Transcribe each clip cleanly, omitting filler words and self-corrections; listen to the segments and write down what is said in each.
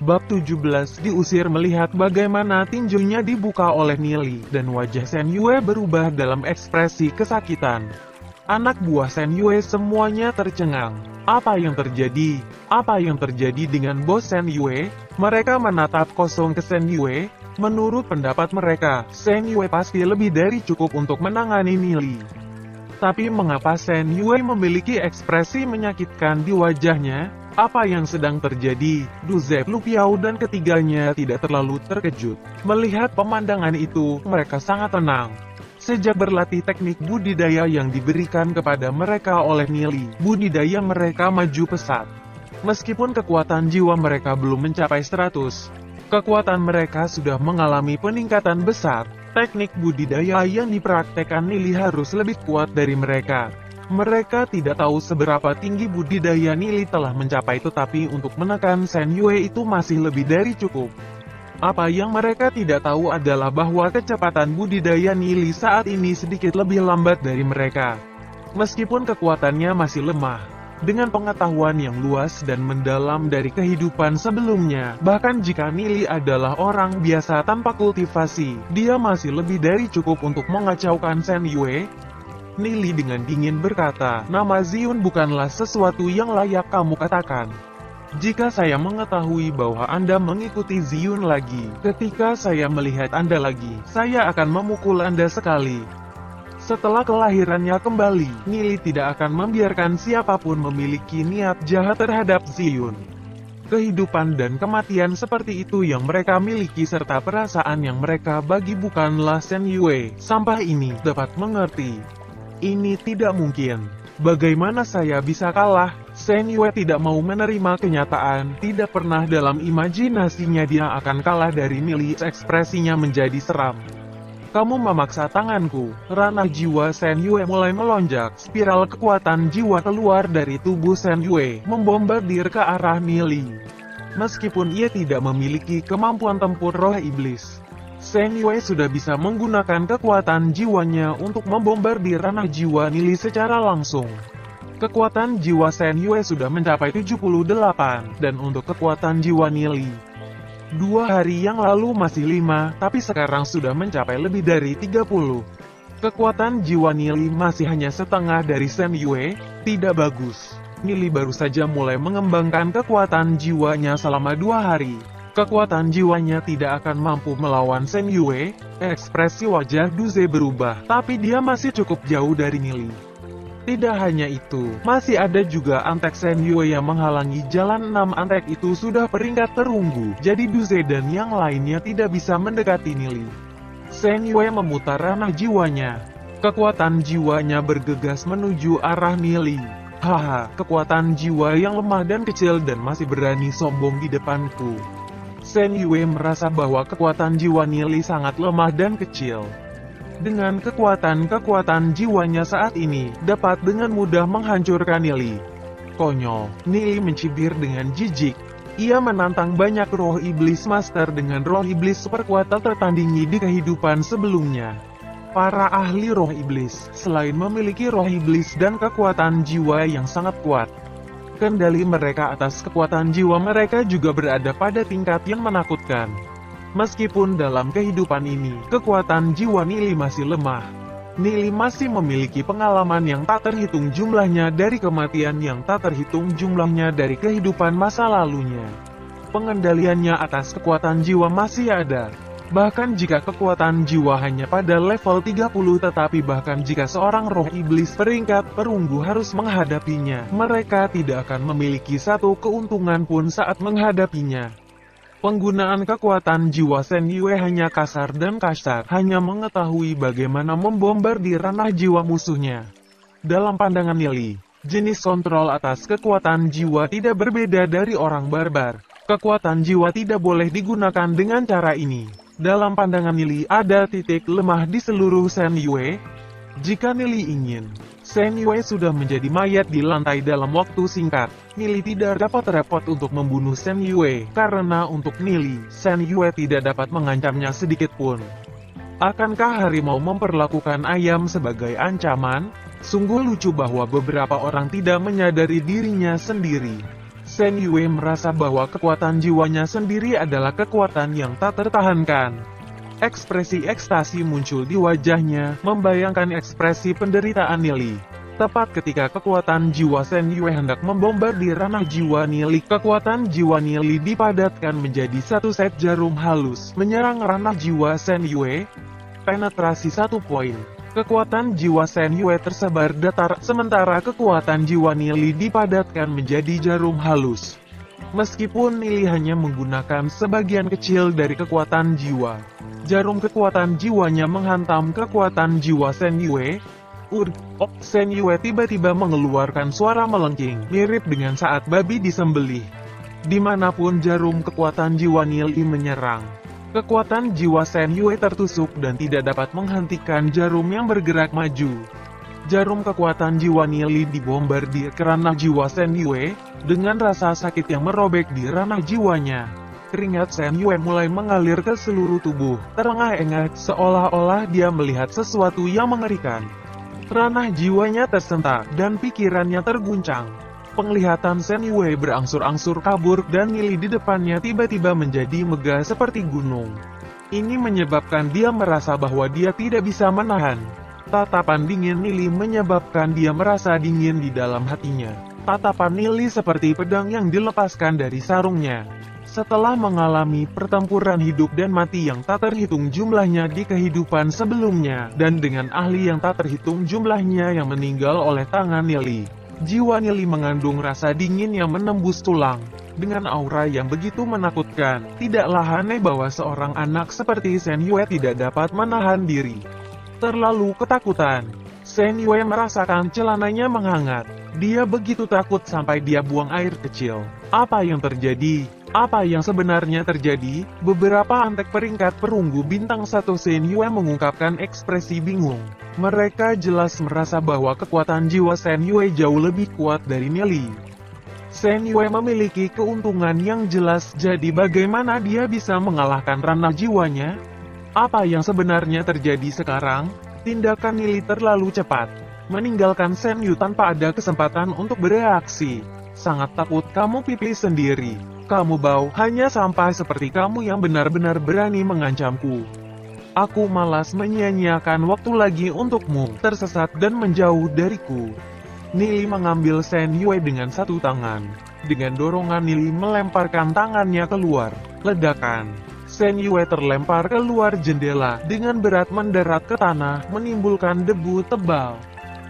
Bab 17 diusir melihat bagaimana tinjunya dibuka oleh Nili, dan wajah Shen Yue berubah dalam ekspresi kesakitan. Anak buah Shen Yue semuanya tercengang. Apa yang terjadi? Apa yang terjadi dengan bos Shen Yue? Mereka menatap kosong ke Shen Yue. Menurut pendapat mereka, Shen Yue pasti lebih dari cukup untuk menangani Nili. Tapi mengapa Shen Yue memiliki ekspresi menyakitkan di wajahnya? Apa yang sedang terjadi? Du Zep, Lu Piao dan ketiganya tidak terlalu terkejut. Melihat pemandangan itu, mereka sangat tenang. Sejak berlatih teknik budidaya yang diberikan kepada mereka oleh Nili, budidaya mereka maju pesat. Meskipun kekuatan jiwa mereka belum mencapai 100, kekuatan mereka sudah mengalami peningkatan besar. Teknik budidaya yang dipraktekkan Nili harus lebih kuat dari mereka. Mereka tidak tahu seberapa tinggi budidaya Nili telah mencapai, tetapi untuk menekan Shen Yue itu masih lebih dari cukup. Apa yang mereka tidak tahu adalah bahwa kecepatan budidaya Nili saat ini sedikit lebih lambat dari mereka. Meskipun kekuatannya masih lemah, dengan pengetahuan yang luas dan mendalam dari kehidupan sebelumnya, bahkan jika Nili adalah orang biasa tanpa kultivasi, dia masih lebih dari cukup untuk mengacaukan Shen Yue. Nili dengan dingin berkata, nama Ziyun bukanlah sesuatu yang layak kamu katakan. Jika saya mengetahui bahwa Anda mengikuti Ziyun lagi, ketika saya melihat Anda lagi, saya akan memukul Anda sekali. Setelah kelahirannya kembali, Nili tidak akan membiarkan siapapun memiliki niat jahat terhadap Ziyun. Kehidupan dan kematian seperti itu yang mereka miliki serta perasaan yang mereka bagi bukanlah Shen Yue. Sampah ini dapat mengerti. Ini tidak mungkin. Bagaimana saya bisa kalah? Shen Yue tidak mau menerima kenyataan. Tidak pernah dalam imajinasinya dia akan kalah dari Nili. Ekspresinya menjadi seram. Kamu memaksa tanganku. Ranah jiwa Shen Yue mulai melonjak. Spiral kekuatan jiwa keluar dari tubuh Shen Yue, membombardir ke arah Nili. Meskipun ia tidak memiliki kemampuan tempur roh iblis, Shen Yue sudah bisa menggunakan kekuatan jiwanya untuk membombardir ranah jiwa Nili secara langsung. Kekuatan jiwa Shen Yue sudah mencapai 78, dan untuk kekuatan jiwa Nili, 2 hari yang lalu masih 5, tapi sekarang sudah mencapai lebih dari 30. Kekuatan jiwa Nili masih hanya setengah dari Shen Yue. Tidak bagus. Nili baru saja mulai mengembangkan kekuatan jiwanya selama 2 hari. Kekuatan jiwanya tidak akan mampu melawan Shen Yue. Ekspresi wajah Du Ze berubah, tapi dia masih cukup jauh dari Nili. Tidak hanya itu, masih ada juga antek Shen Yue yang menghalangi jalan. 6 antek itu sudah peringkat terunggu, jadi Du Ze dan yang lainnya tidak bisa mendekati Nili. Shen Yue memutar ranah jiwanya. Kekuatan jiwanya bergegas menuju arah Nili. Haha, kekuatan jiwa yang lemah dan kecil dan masih berani sombong di depanku. Shen Yue merasa bahwa kekuatan jiwa Nili sangat lemah dan kecil. Dengan kekuatan jiwanya saat ini, dapat dengan mudah menghancurkan Nili. Konyol, Nili mencibir dengan jijik. Ia menantang banyak roh iblis master dengan roh iblis super kuat tak tertandingi di kehidupan sebelumnya. Para ahli roh iblis, selain memiliki roh iblis dan kekuatan jiwa yang sangat kuat, kendali mereka atas kekuatan jiwa mereka juga berada pada tingkat yang menakutkan. Meskipun dalam kehidupan ini, kekuatan jiwa Nili masih lemah. Nili masih memiliki pengalaman yang tak terhitung jumlahnya dari kematian yang tak terhitung jumlahnya dari kehidupan masa lalunya. Pengendaliannya atas kekuatan jiwa masih ada. Bahkan jika kekuatan jiwa hanya pada level 30, tetapi bahkan jika seorang roh iblis peringkat perunggu harus menghadapinya, mereka tidak akan memiliki satu keuntungan pun saat menghadapinya. Penggunaan kekuatan jiwa Shen Yue hanya kasar dan kasar, hanya mengetahui bagaimana membombardir ranah jiwa musuhnya. Dalam pandangan Nili, jenis kontrol atas kekuatan jiwa tidak berbeda dari orang barbar. Kekuatan jiwa tidak boleh digunakan dengan cara ini. Dalam pandangan Nili, ada titik lemah di seluruh Shen Yue. Jika Nili ingin, Shen Yue sudah menjadi mayat di lantai dalam waktu singkat. Nili tidak dapat repot untuk membunuh Shen Yue, karena untuk Nili, Shen Yue tidak dapat mengancamnya sedikit pun. Akankah harimau memperlakukan ayam sebagai ancaman? Sungguh lucu bahwa beberapa orang tidak menyadari dirinya sendiri. Shen Yue merasa bahwa kekuatan jiwanya sendiri adalah kekuatan yang tak tertahankan. Ekspresi ekstasi muncul di wajahnya, membayangkan ekspresi penderitaan Nili. Tepat ketika kekuatan jiwa Shen Yue hendak membombardir ranah jiwa Nili, kekuatan jiwa Nili dipadatkan menjadi satu set jarum halus, menyerang ranah jiwa Shen Yue. Penetrasi 1 poin. Kekuatan jiwa Shen Yue tersebar datar, sementara kekuatan jiwa Nili dipadatkan menjadi jarum halus. Meskipun Nili hanya menggunakan sebagian kecil dari kekuatan jiwa, jarum kekuatan jiwanya menghantam kekuatan jiwa Shen Yue. Shen Yue tiba-tiba mengeluarkan suara melengking, mirip dengan saat babi disembelih. Dimanapun jarum kekuatan jiwa Nili menyerang, kekuatan jiwa Shen Yue tertusuk dan tidak dapat menghentikan jarum yang bergerak maju. Jarum kekuatan jiwa Nili dibombardir ke ranah jiwa Shen Yue, dengan rasa sakit yang merobek di ranah jiwanya. Keringat Shen Yue mulai mengalir ke seluruh tubuh, terengah-engah seolah-olah dia melihat sesuatu yang mengerikan. Ranah jiwanya tersentak, dan pikirannya terguncang. Penglihatan Shen Yue berangsur-angsur kabur, dan Nili di depannya tiba-tiba menjadi megah seperti gunung. Ini menyebabkan dia merasa bahwa dia tidak bisa menahan. Tatapan dingin Nili menyebabkan dia merasa dingin di dalam hatinya. Tatapan Nili seperti pedang yang dilepaskan dari sarungnya. Setelah mengalami pertempuran hidup dan mati yang tak terhitung jumlahnya di kehidupan sebelumnya, dan dengan ahli yang tak terhitung jumlahnya yang meninggal oleh tangan Nili, jiwa Nili mengandung rasa dingin yang menembus tulang. Dengan aura yang begitu menakutkan, tidaklah aneh bahwa seorang anak seperti Shen Yue tidak dapat menahan diri. Terlalu ketakutan, Shen Yue merasakan celananya menghangat. Dia begitu takut sampai dia buang air kecil. Apa yang terjadi? Apa yang sebenarnya terjadi? Beberapa antek peringkat perunggu bintang 1 Shen Yue mengungkapkan ekspresi bingung. Mereka jelas merasa bahwa kekuatan jiwa Shen Yue jauh lebih kuat dari Nili. Shen Yue memiliki keuntungan yang jelas, jadi bagaimana dia bisa mengalahkan ranah jiwanya? Apa yang sebenarnya terjadi sekarang? Tindakan Nili terlalu cepat, meninggalkan Shen Yue tanpa ada kesempatan untuk bereaksi. Sangat takut kamu pipis sendiri. Kamu bau, hanya sampah seperti kamu yang benar-benar berani mengancamku. Aku malas menyia-nyiakan waktu lagi untukmu, tersesat dan menjauh dariku. Nili mengambil Shen Yue dengan satu tangan. Dengan dorongan Nili melemparkan tangannya keluar. Ledakan. Shen Yue terlempar keluar jendela, dengan berat mendarat ke tanah, menimbulkan debu tebal.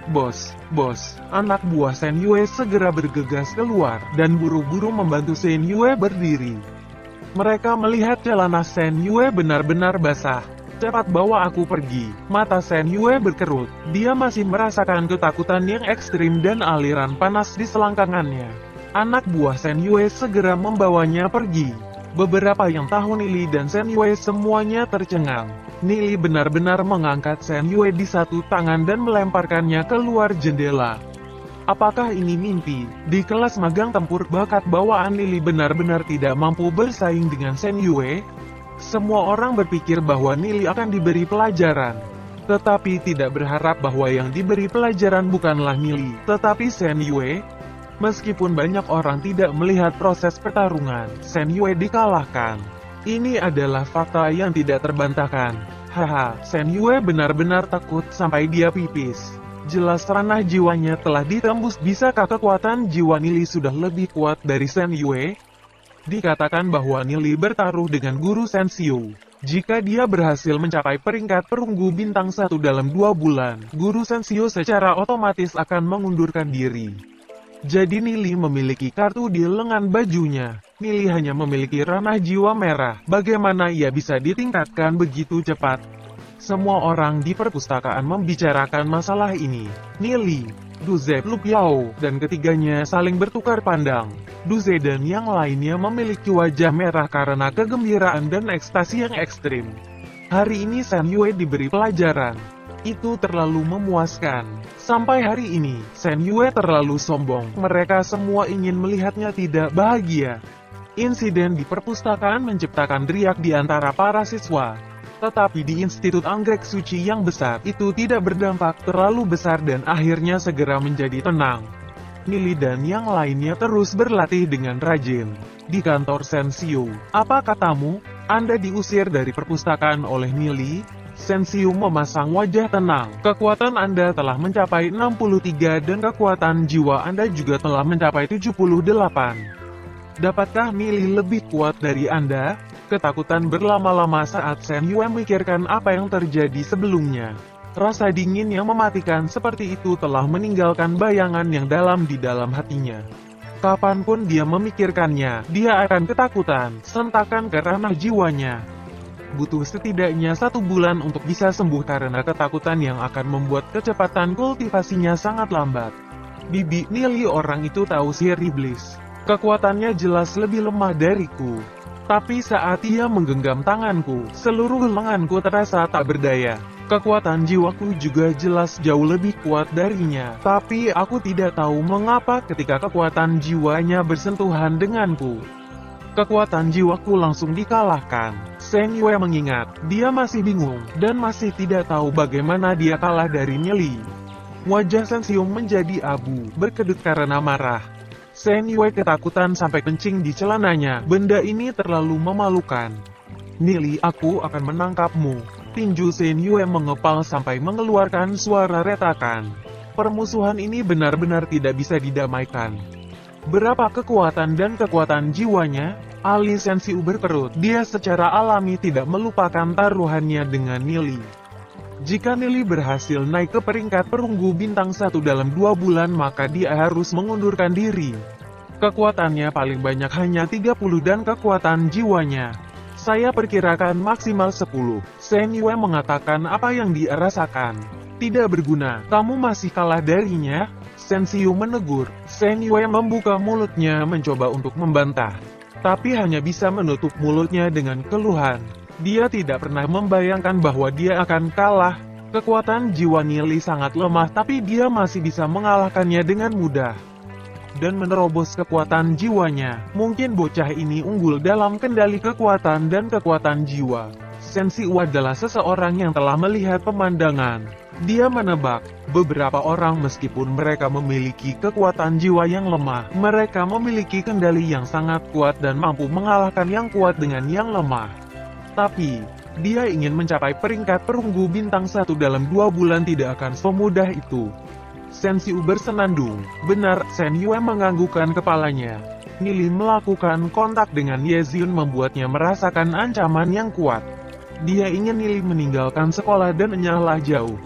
Bos, anak buah Shen Yue segera bergegas keluar, dan buru-buru membantu Shen Yue berdiri. Mereka melihat celana Shen Yue benar-benar basah. Cepat bawa aku pergi. Mata Shen Yue berkerut, dia masih merasakan ketakutan yang ekstrim dan aliran panas di selangkangannya. Anak buah Shen Yue segera membawanya pergi. Beberapa yang tahu Nili dan Shen Yue semuanya tercengang. Nili benar-benar mengangkat Shen Yue di satu tangan dan melemparkannya keluar jendela. Apakah ini mimpi? Di kelas magang tempur bakat bawaan Nili benar-benar tidak mampu bersaing dengan Shen Yue. Semua orang berpikir bahwa Nili akan diberi pelajaran. Tetapi tidak berharap bahwa yang diberi pelajaran bukanlah Nili, tetapi Shen Yue. Meskipun banyak orang tidak melihat proses pertarungan, Shen Yue dikalahkan. Ini adalah fakta yang tidak terbantahkan. Haha, Shen Yue benar-benar takut sampai dia pipis. Jelas ranah jiwanya telah ditembus. Bisakah kekuatan jiwa Nili sudah lebih kuat dari Shen Yue? Dikatakan bahwa Nili bertaruh dengan guru Shen Xiu. Jika dia berhasil mencapai peringkat perunggu bintang 1 dalam 2 bulan, guru Shen Xiu secara otomatis akan mengundurkan diri. Jadi Nili memiliki kartu di lengan bajunya. Nili hanya memiliki ranah jiwa merah. Bagaimana ia bisa ditingkatkan begitu cepat? Semua orang di perpustakaan membicarakan masalah ini. Nili, Duze, Lu Piao, dan ketiganya saling bertukar pandang. Duze dan yang lainnya memiliki wajah merah karena kegembiraan dan ekstasi yang ekstrim. Hari ini Shen Yue diberi pelajaran. Itu terlalu memuaskan. Sampai hari ini, Shen Yue terlalu sombong. Mereka semua ingin melihatnya tidak bahagia. Insiden di perpustakaan menciptakan riak di antara para siswa. Tetapi di Institut Anggrek Suci yang besar, itu tidak berdampak terlalu besar dan akhirnya segera menjadi tenang. Nili dan yang lainnya terus berlatih dengan rajin. Di kantor Sensio, apa katamu? Anda diusir dari perpustakaan oleh Nili? Sensio memasang wajah tenang. Kekuatan Anda telah mencapai 63 dan kekuatan jiwa Anda juga telah mencapai 78. Dapatkah Nili lebih kuat dari Anda? Ketakutan berlama-lama saat Shen Yue memikirkan apa yang terjadi sebelumnya. Rasa dingin yang mematikan seperti itu telah meninggalkan bayangan yang dalam di dalam hatinya. Kapanpun dia memikirkannya, dia akan ketakutan, sentakan ke ranah jiwanya. Butuh setidaknya 1 bulan untuk bisa sembuh karena ketakutan yang akan membuat kecepatan kultivasinya sangat lambat. Bibi Nili, orang itu tahu sihir iblis. Kekuatannya jelas lebih lemah dariku. Tapi saat ia menggenggam tanganku, seluruh lenganku terasa tak berdaya. Kekuatan jiwaku juga jelas jauh lebih kuat darinya. Tapi aku tidak tahu mengapa ketika kekuatan jiwanya bersentuhan denganku, kekuatan jiwaku langsung dikalahkan. Shen Yue mengingat, dia masih bingung, dan masih tidak tahu bagaimana dia kalah dari Nili. Wajah Sensio menjadi abu, berkedut karena marah. Shen Yue ketakutan sampai kencing di celananya, benda ini terlalu memalukan. Nili, aku akan menangkapmu. Tinju Shen Yue mengepal sampai mengeluarkan suara retakan. Permusuhan ini benar-benar tidak bisa didamaikan. Berapa kekuatan dan kekuatan jiwanya? Alis Sensio berkerut. Dia secara alami tidak melupakan taruhannya dengan Nili. Jika Nili berhasil naik ke peringkat perunggu bintang 1 dalam 2 bulan, maka dia harus mengundurkan diri. Kekuatannya paling banyak hanya 30 dan kekuatan jiwanya, saya perkirakan maksimal 10. Shen Yue mengatakan apa yang dia rasakan. Tidak berguna, kamu masih kalah darinya? Sensio menegur. Shen Yue membuka mulutnya mencoba untuk membantah, tapi hanya bisa menutup mulutnya dengan keluhan. Dia tidak pernah membayangkan bahwa dia akan kalah. Kekuatan jiwa Nili sangat lemah, tapi dia masih bisa mengalahkannya dengan mudah dan menerobos kekuatan jiwanya. Mungkin bocah ini unggul dalam kendali kekuatan dan kekuatan jiwa. Sensio adalah seseorang yang telah melihat pemandangan. Dia menebak, beberapa orang meskipun mereka memiliki kekuatan jiwa yang lemah, mereka memiliki kendali yang sangat kuat dan mampu mengalahkan yang kuat dengan yang lemah. Tapi, dia ingin mencapai peringkat perunggu bintang 1 dalam 2 bulan tidak akan semudah itu. Sensio bersenandung. Benar, Shen Yue menganggukkan kepalanya. Nili melakukan kontak dengan Ye Xiun membuatnya merasakan ancaman yang kuat. Dia ingin Nili meninggalkan sekolah dan menyerah jauh.